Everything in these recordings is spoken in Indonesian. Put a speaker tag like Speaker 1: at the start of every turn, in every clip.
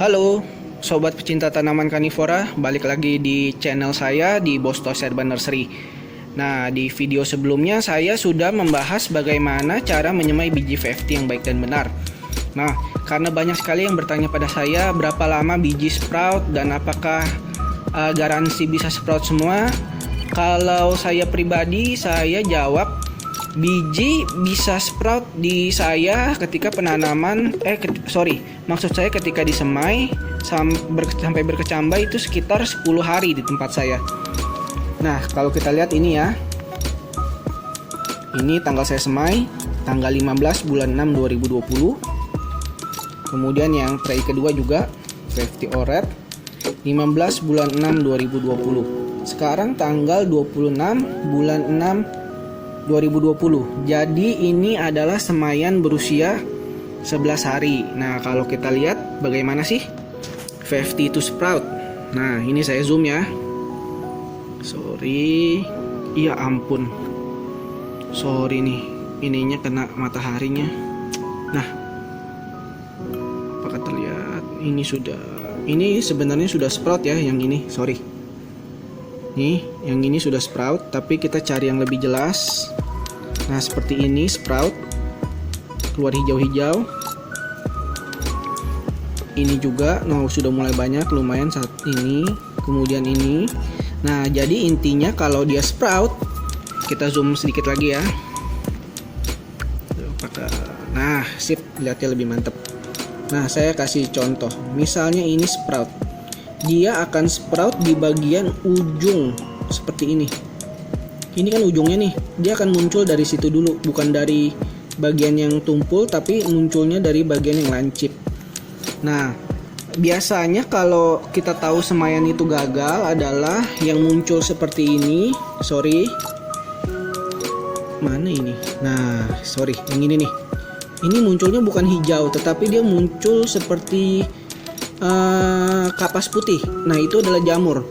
Speaker 1: Halo, sobat pecinta tanaman karnivora, balik lagi di channel saya di Bostos Herba Nursery. Nah, di video sebelumnya saya sudah membahas bagaimana cara menyemai biji VFT yang baik dan benar. Nah, karena banyak sekali yang bertanya pada saya berapa lama biji sprout dan apakah garansi bisa sprout semua. Kalau saya pribadi, saya jawab biji bisa sprout di saya ketika penanaman maksud saya ketika disemai sampai berkecambah itu sekitar 10 hari di tempat saya. Nah, kalau kita lihat ini ya, ini tanggal saya semai tanggal 15 bulan 6 2020. Kemudian yang tray kedua juga VFT Oret 15 bulan 6 2020. Sekarang tanggal 26 bulan 6 2020. Jadi ini adalah semaian berusia 11 hari. Nah, kalau kita lihat bagaimana sih VFT itu sprout. Nah, ini saya zoom ya. Sorry. Ya ampun. Sorry nih. Ininya kena mataharinya. Nah, apakah terlihat? Ini sebenarnya sudah sprout ya yang ini. Sorry. Nih, yang ini sudah sprout, tapi kita cari yang lebih jelas. Nah, seperti ini sprout, keluar hijau-hijau. Ini juga, nah sudah mulai banyak, lumayan saat ini. Kemudian ini. Nah, jadi intinya kalau dia sprout, kita zoom sedikit lagi ya. Nah, sip, lihatnya lebih mantep. Nah, saya kasih contoh. Misalnya ini sprout. Dia akan sprout di bagian ujung seperti ini. Ini kan ujungnya nih, dia akan muncul dari situ dulu, bukan dari bagian yang tumpul, tapi munculnya dari bagian yang lancip. Nah, biasanya kalau kita tahu semaian itu gagal adalah yang muncul seperti ini. Sorry, mana ini? Nah, sorry, yang ini nih. Ini munculnya bukan hijau, tetapi dia muncul seperti kapas putih. Nah, itu adalah jamur.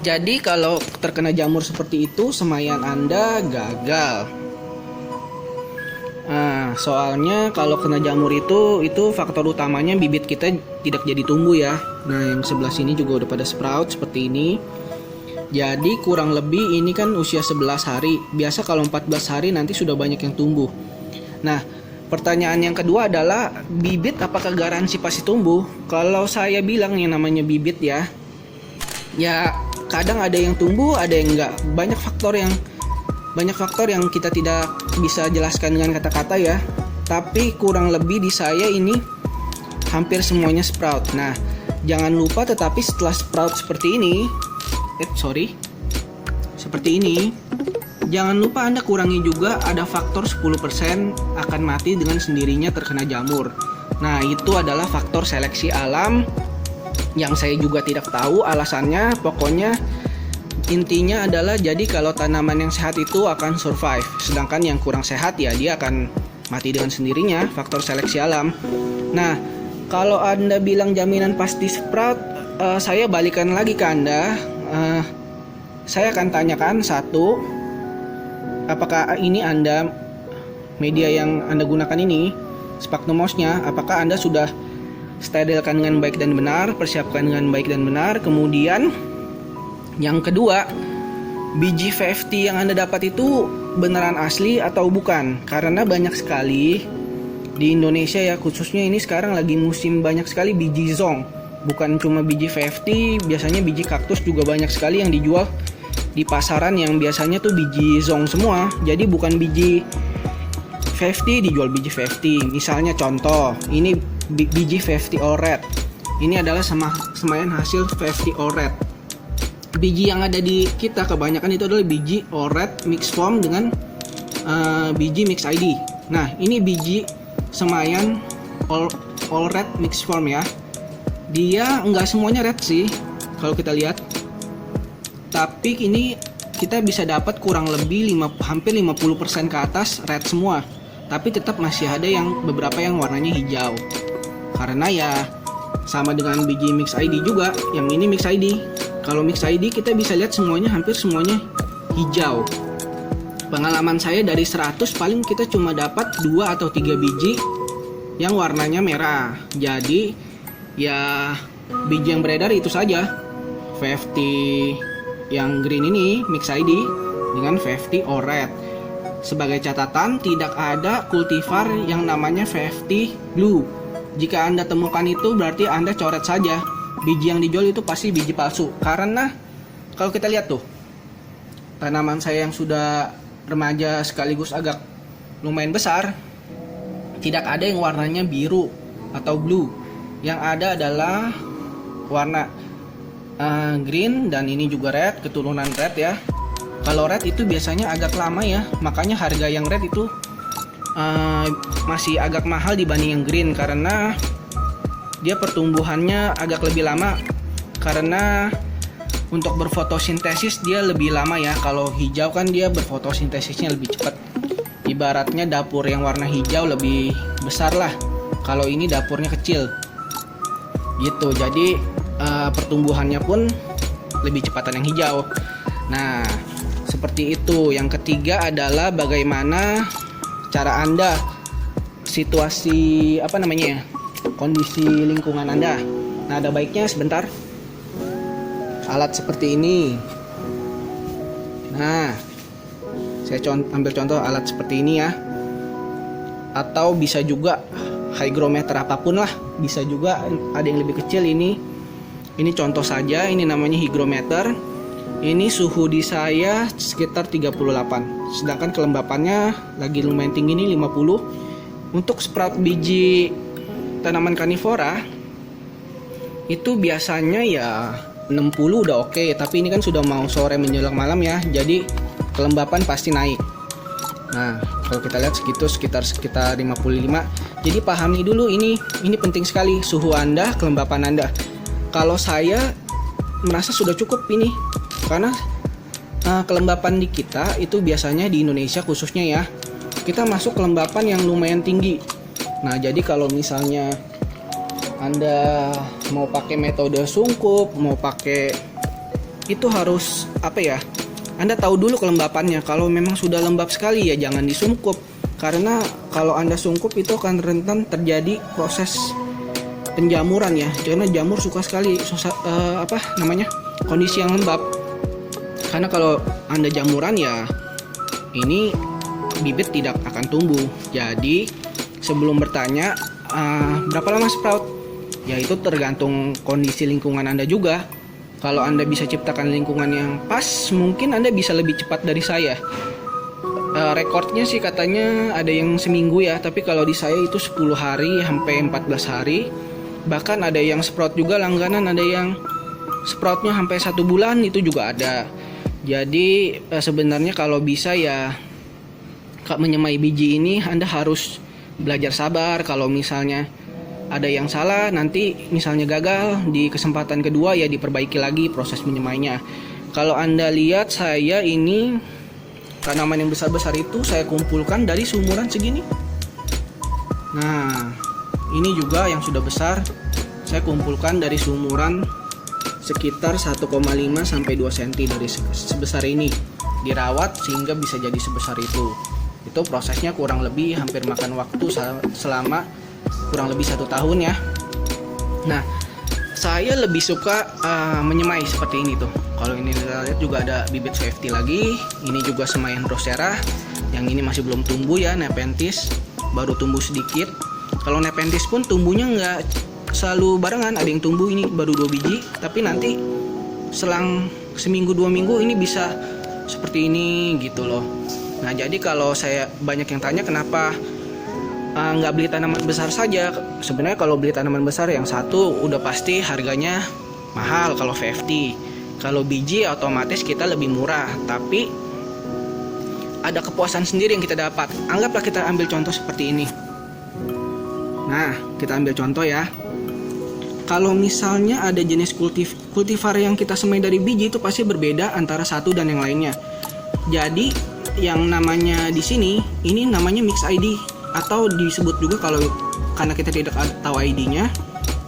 Speaker 1: Jadi kalau terkena jamur seperti itu, semaian Anda gagal. Nah, soalnya kalau kena jamur itu faktor utamanya bibit kita tidak jadi tumbuh ya. Nah, yang sebelah sini juga udah pada sprout seperti ini. Jadi kurang lebih ini kan usia 11 hari. Biasa kalau 14 hari nanti sudah banyak yang tumbuh. Nah, pertanyaan yang kedua adalah bibit apakah garansi pasti tumbuh? Kalau saya bilang yang namanya bibit ya kadang ada yang tumbuh, ada yang enggak. Banyak faktor yang kita tidak bisa jelaskan dengan kata-kata ya. Tapi kurang lebih di saya ini hampir semuanya sprout. Nah, jangan lupa tetapi setelah sprout seperti ini, seperti ini, jangan lupa Anda kurangi juga ada faktor 10% akan mati dengan sendirinya terkena jamur. Nah, itu adalah faktor seleksi alam yang saya juga tidak tahu alasannya. Pokoknya intinya adalah jadi kalau tanaman yang sehat itu akan survive, sedangkan yang kurang sehat ya dia akan mati dengan sendirinya, faktor seleksi alam. Nah, kalau Anda bilang jaminan pasti sprout, saya balikan lagi ke Anda. Saya akan tanyakan satu, apakah ini Anda media yang Anda gunakan ini, sphagnum mouse-nya, apakah Anda sudah sterilkan dengan baik dan benar, persiapkan dengan baik dan benar. Kemudian yang kedua, biji VFT yang Anda dapat itu beneran asli atau bukan? Karena banyak sekali di Indonesia ya, khususnya ini sekarang lagi musim banyak sekali biji zong. Bukan cuma biji VFT, biasanya biji kaktus juga banyak sekali yang dijual di pasaran yang biasanya tuh biji zong semua. Jadi bukan biji VFT dijual biji VFT. Misalnya contoh, ini biji VFT Oret. Ini adalah semaian hasil VFT Oret. Biji yang ada di kita kebanyakan itu adalah biji Oret mix form dengan biji mix ID. Nah, ini biji semaian Oret mix form ya. Dia enggak semuanya red sih kalau kita lihat. Tapi ini kita bisa dapat kurang lebih hampir 50% ke atas red semua. Tapi tetap masih ada yang beberapa yang warnanya hijau. Karena ya sama dengan biji mix ID juga, yang ini mix ID. Kalau mix ID kita bisa lihat hampir semuanya hijau. Pengalaman saya dari 100 paling kita cuma dapat 2 atau 3 biji yang warnanya merah. Jadi ya biji yang beredar itu saja, VFT yang green ini mix ID dengan VFT ORED. Sebagai catatan, tidak ada kultivar yang namanya VFT blue. Jika Anda temukan itu berarti Anda coret saja. Biji yang dijual itu pasti biji palsu. Karena kalau kita lihat tuh, tanaman saya yang sudah remaja sekaligus agak lumayan besar, tidak ada yang warnanya biru atau blue. Yang ada adalah warna green, dan ini juga red, keturunan red ya. Kalau red itu biasanya agak lama ya, makanya harga yang red itu masih agak mahal dibanding yang green, karena dia pertumbuhannya agak lebih lama, karena untuk berfotosintesis dia lebih lama ya. Kalau hijau kan dia berfotosintesisnya lebih cepat. Ibaratnya dapur yang warna hijau lebih besar lah, kalau ini dapurnya kecil gitu. Jadi pertumbuhannya pun lebih cepatan yang hijau. Nah, seperti itu. Yang ketiga adalah bagaimana cara Anda, situasi kondisi lingkungan Anda. Nah, ada baiknya sebentar alat seperti ini. Nah, saya ambil contoh alat seperti ini ya. Atau bisa juga hygrometer apapun lah, bisa juga ada yang lebih kecil ini. Ini contoh saja, ini namanya hygrometer. Ini suhu di saya sekitar 38. Sedangkan kelembapannya lagi lumayan tinggi nih, 50. Untuk sprout biji tanaman karnivora itu biasanya ya 60 udah oke, tapi ini kan sudah mau sore menjelang malam ya. Jadi kelembapan pasti naik. Nah, kalau kita lihat sekitar 55. Jadi pahami dulu ini penting sekali, suhu Anda, kelembapan Anda. Kalau saya merasa sudah cukup ini, karena kelembapan di kita itu biasanya di Indonesia khususnya ya, kita masuk kelembapan yang lumayan tinggi. Nah, jadi kalau misalnya Anda mau pakai metode sungkup, mau pakai itu harus Anda tahu dulu kelembapannya. Kalau memang sudah lembab sekali ya jangan disungkup, karena kalau Anda sungkup itu akan rentan terjadi proses penjamuran ya, karena jamur suka sekali kondisi yang lembab. Karena kalau Anda jamuran ya ini bibit tidak akan tumbuh. Jadi sebelum bertanya berapa lama sprout, ya itu tergantung kondisi lingkungan Anda juga. Kalau Anda bisa ciptakan lingkungan yang pas, mungkin Anda bisa lebih cepat dari saya. Rekornya sih katanya ada yang seminggu ya, tapi kalau di saya itu 10 hari sampai 14 hari. Bahkan ada yang sprout juga langganan, ada yang sproutnya sampai 1 bulan itu juga ada. Jadi sebenarnya kalau bisa ya menyemai biji ini Anda harus belajar sabar. Kalau misalnya ada yang salah, nanti misalnya gagal, di kesempatan kedua ya diperbaiki lagi proses menyemainya. Kalau Anda lihat saya ini tanaman yang besar-besar itu saya kumpulkan dari seumuran segini. Nah, ini juga yang sudah besar saya kumpulkan dari seumuran sekitar 1,5 sampai 2 cm dari sebesar ini. Dirawat sehingga bisa jadi sebesar itu. Itu prosesnya kurang lebih hampir makan waktu selama kurang lebih 1 tahun ya. Nah, saya lebih suka menyemai seperti ini tuh. Kalau ini kita lihat juga ada bibit VFT lagi. Ini juga semaian Drosera. Yang ini masih belum tumbuh ya, Nepenthes baru tumbuh sedikit. Kalau Nepenthes pun tumbuhnya nggak selalu barengan, ada yang tumbuh ini baru 2 biji, tapi nanti selang seminggu 2 minggu ini bisa seperti ini gitu loh. Nah, jadi kalau saya banyak yang tanya kenapa nggak beli tanaman besar saja. Sebenarnya kalau beli tanaman besar yang satu udah pasti harganya mahal kalau VFT. Kalau biji otomatis kita lebih murah, tapi ada kepuasan sendiri yang kita dapat. Anggaplah kita ambil contoh seperti ini. Nah, kita ambil contoh ya. Kalau misalnya ada jenis kultivar yang kita semai dari biji, itu pasti berbeda antara satu dan yang lainnya. Jadi yang namanya di sini ini namanya mix ID, atau disebut juga karena kita tidak tahu ID-nya,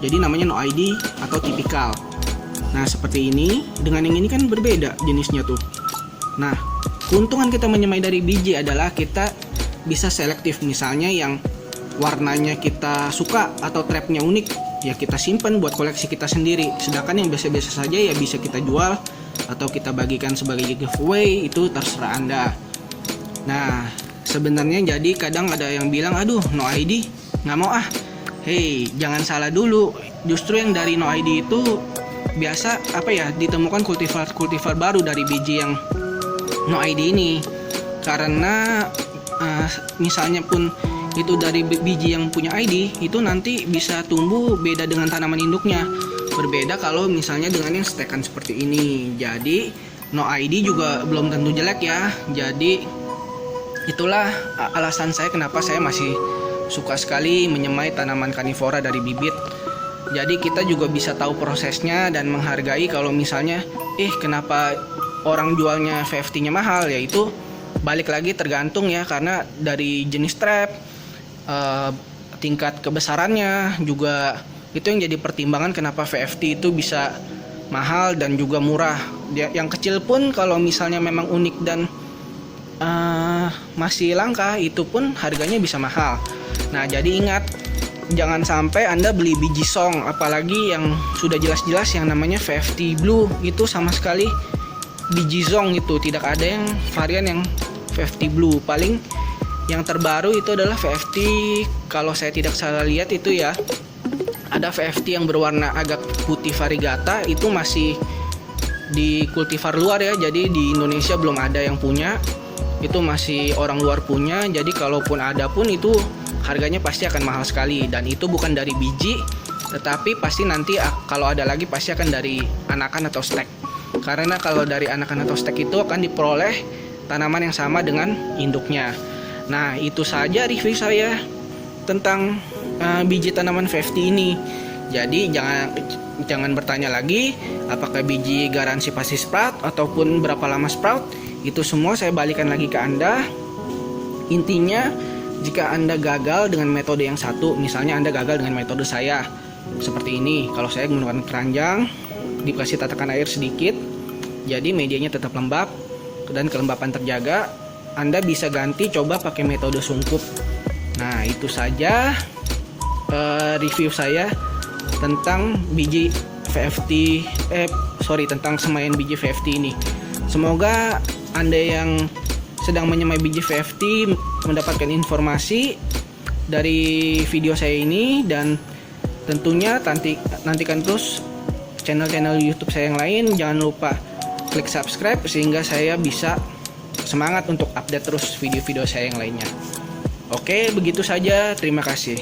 Speaker 1: jadi namanya no ID atau tipikal. Nah, seperti ini. Dengan yang ini kan berbeda jenisnya tuh. Nah, keuntungan kita menyemai dari biji adalah kita bisa selektif. Misalnya yang warnanya kita suka atau trapnya unik, ya kita simpan buat koleksi kita sendiri. Sedangkan yang biasa-biasa saja ya bisa kita jual atau kita bagikan sebagai giveaway, itu terserah Anda. Nah, sebenarnya jadi kadang ada yang bilang, aduh no ID nggak mau ah. Hey, jangan salah dulu, justru yang dari no ID itu biasa ditemukan kultivar baru dari biji yang no ID ini. Karena misalnya pun itu dari biji yang punya ID, itu nanti bisa tumbuh beda dengan tanaman induknya. Berbeda kalau misalnya dengan yang stekan seperti ini. Jadi no ID juga belum tentu jelek ya. Jadi itulah alasan saya kenapa saya masih suka sekali menyemai tanaman karnivora dari bibit. Jadi kita juga bisa tahu prosesnya dan menghargai kalau misalnya kenapa orang jualnya VFT-nya mahal, yaitu balik lagi tergantung ya, karena dari jenis trap, tingkat kebesarannya juga itu yang jadi pertimbangan kenapa VFT itu bisa mahal dan juga murah. Yang kecil pun kalau misalnya memang unik dan masih langka, itu pun harganya bisa mahal. Nah, jadi ingat, jangan sampai Anda beli biji song, apalagi yang sudah jelas-jelas yang namanya VFT Blue, itu sama sekali biji zong, itu tidak ada yang varian yang VFT Blue. Paling yang terbaru itu adalah VFT, kalau saya tidak salah lihat itu ya, ada VFT yang berwarna agak putih variegata, itu masih di kultivar luar ya, jadi di Indonesia belum ada yang punya, itu masih orang luar punya. Jadi kalaupun ada pun itu harganya pasti akan mahal sekali, dan itu bukan dari biji, tetapi pasti nanti kalau ada lagi pasti akan dari anakan atau stek. Karena kalau dari anakan atau stek itu akan diperoleh tanaman yang sama dengan induknya. Nah, itu saja review saya tentang biji tanaman VFT ini. Jadi jangan bertanya lagi apakah biji garansi pasti sprout ataupun berapa lama sprout. Itu semua saya balikan lagi ke Anda. Intinya, jika Anda gagal dengan metode yang satu, misalnya Anda gagal dengan metode saya seperti ini, kalau saya menggunakan keranjang dikasih tatakan air sedikit, jadi medianya tetap lembab dan kelembapan terjaga, Anda bisa ganti coba pakai metode sungkup. Nah, itu saja review saya tentang biji VFT tentang semaian biji VFT ini. Semoga Anda yang sedang menyemai biji VFT mendapatkan informasi dari video saya ini, dan tentunya nantikan terus channel-channel YouTube saya yang lain. Jangan lupa klik subscribe sehingga saya bisa semangat untuk update terus video-video saya yang lainnya. Oke, begitu saja. Terima kasih.